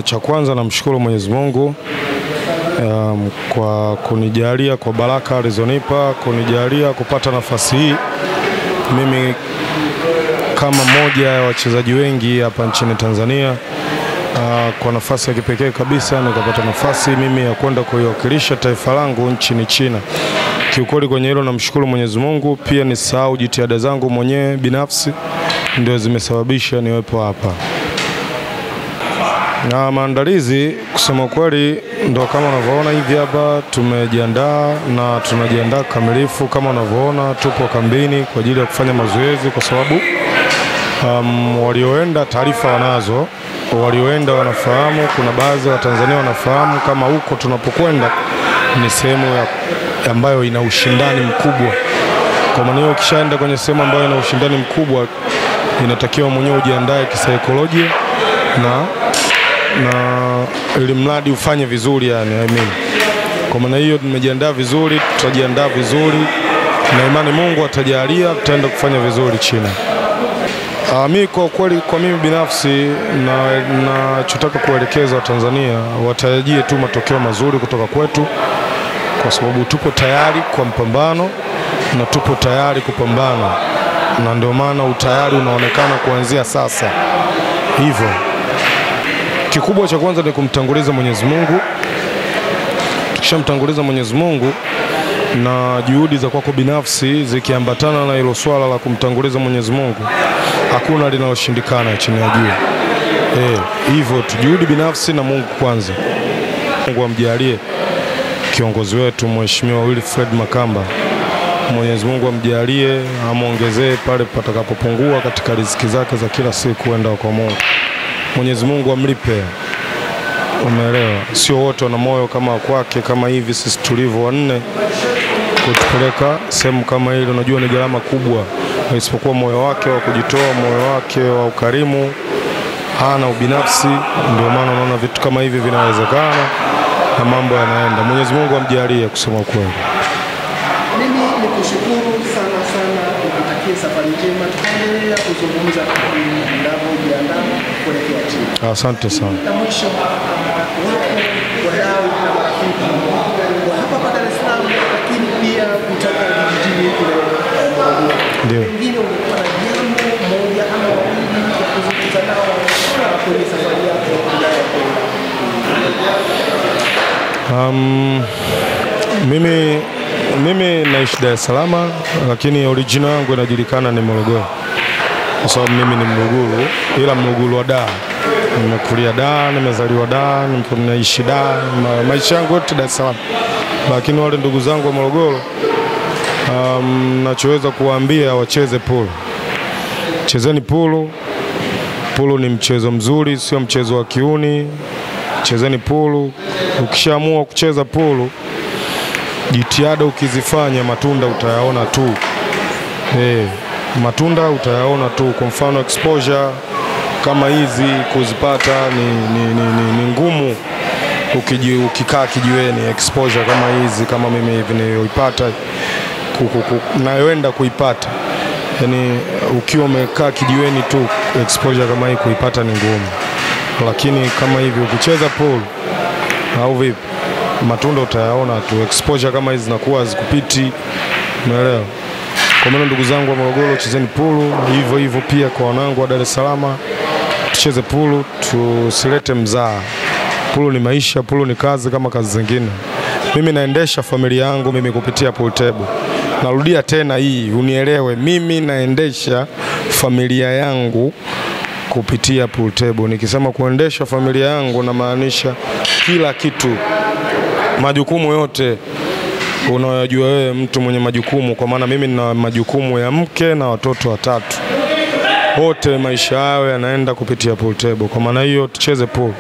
Cha kwanza namshukuru Mwenyezi Mungu kwa kunijalia, kwa baraka alizonipa, kunijalia kupata nafasi hii. Mimi kama mmoja ya wachezaji wengi hapa nchini Tanzania, kwa nafasi ya kipekee kabisa nikapata nafasi mimi ya kwenda kuiwakilisha taifa langu nchini China. Kiukweli kwenye hilo namshukuru Mwenyezi Mungu, pia nisahau jitihada zangu mwenyewe binafsi ndio zimesababisha niwepo hapa. Na maandalizi kusema kweli ndio kama unavyoona hivi hapa, tumejiandaa na tunajiandaa kamilifu. Kama unavyoona tupo kambini kwa ajili ya kufanya mazoezi, kwa sababu walioenda taarifa wanazo, walioenda wanafahamu. Kuna baadhi wa Tanzania wanafahamu kama huko tunapokwenda ni sehemu ambayo ina ushindani mkubwa. Kwa maana hiyo ukishaenda kwenye sehemu ambayo ina ushindani mkubwa, inatakiwa mwenyewe ujiandae kisaikolojia na ili mradi ufanye vizuri, yani Kwa maana hiyo tumejiandaa vizuri, tutajiandaa vizuri na imani Mungu atajalia tutaenda kufanya vizuri China. Mimi kwa kweli, kwa mimi binafsi na chotaka kuelekeza wa Tanzania watarajie tu matokeo mazuri kutoka kwetu, kwa sababu tupo tayari kwa mpambano na tupo tayari kupambana, na ndio maana utayari unaonekana kuanzia sasa. Hivyo kikubwa cha kwanza ni kumtanguliza Mwenyezi Mungu. Tukishamtanguliza Mwenyezi Mungu na juhudi za kwako binafsi zikiambatana na hilo swala la kumtanguliza Mwenyezi Mungu, hakuna linaloshindikana chini ya jua. Hivyo juhudi binafsi na Mungu kwanza. Mungu amjalie kiongozi wetu Mheshimiwa Wilfred Makamba. Mwenyezi Mungu amjalie, amuongezee pale patakapopungua katika riziki zake za kila siku enda kwa Mungu. Mwenyezi Mungu amlipe. Umeelewa? Sio wote wana moyo kama kwake, kama hivi sisi tulivyo wanne kutupeleka sehemu kama hilo. Unajua ni gharama kubwa, isipokuwa moyo wake wa kujitoa, moyo wake wa ukarimu, hana ubinafsi. Ndio maana unaona vitu kama hivi vinawezekana na mambo yanaenda. Mwenyezi Mungu amjalie kusema kweli. Mimi nikushukuru sana nikutakie safari njema, tuendelee kuzungumza ndivyo kuelekea China. Asante sana. Na mwisho wadau na marafiki wa hapa Dar es Salaam, lakini pia kutoka vijijini kule Morogoro. Ndio. Wengine walikuwa na jambo moja ama wawili ya kuzungumza nao kwenye safari yako ya kwenda. Mimi naishi Dar es Salaam, lakini original yangu inajulikana ni Morogoro. Kwa sababu mimi ni Mluguru, ila Mluguru wa Dar. Nimekulia Dar, nimezaliwa Dar, nimeishi Dar, maisha yangu yote Dar es Salaam. Lakini wale ndugu zangu wa Morogoro, nachoweza kuwaambia wacheze polo. Chezeni polo. Polo ni mchezo mzuri, sio mchezo wa kiuni. Chezeni polo. Ukishaamua kucheza polo, jitihada ukizifanya, matunda utayaona tu. Matunda utayaona tu. Kwa mfano exposure kama hizi kuzipata ni ngumu ukikaa kijiweni. Exposure kama hizi, kama mimi hivi nilioipata, nayoenda kuipata, yani ukiwa umekaa kijiweni tu, exposure kama hii kuipata ni ngumu. Lakini kama hivi ukicheza polo au vipi, matunda utayaona tu. Exposure kama hizi zinakuwa zikupiti. Umeelewa? Kwa maana ndugu zangu wa Morogoro, chezeni polo. Hivyo hivyo pia kwa wanangu wa Dar es Salaam, tucheze polo, tusilete mzaa. Polo ni maisha, polo ni kazi kama kazi zingine. Mimi naendesha familia yangu mimi kupitia pool table. Narudia tena hii, unielewe, mimi naendesha familia yangu kupitia pool table. Nikisema kuendesha familia yangu na maanisha kila kitu, majukumu yote unayojua wewe, mtu mwenye majukumu. Kwa maana mimi nina majukumu ya mke na watoto 3. Wote maisha yao yanaenda kupitia pool table. Kwa maana hiyo tucheze pool.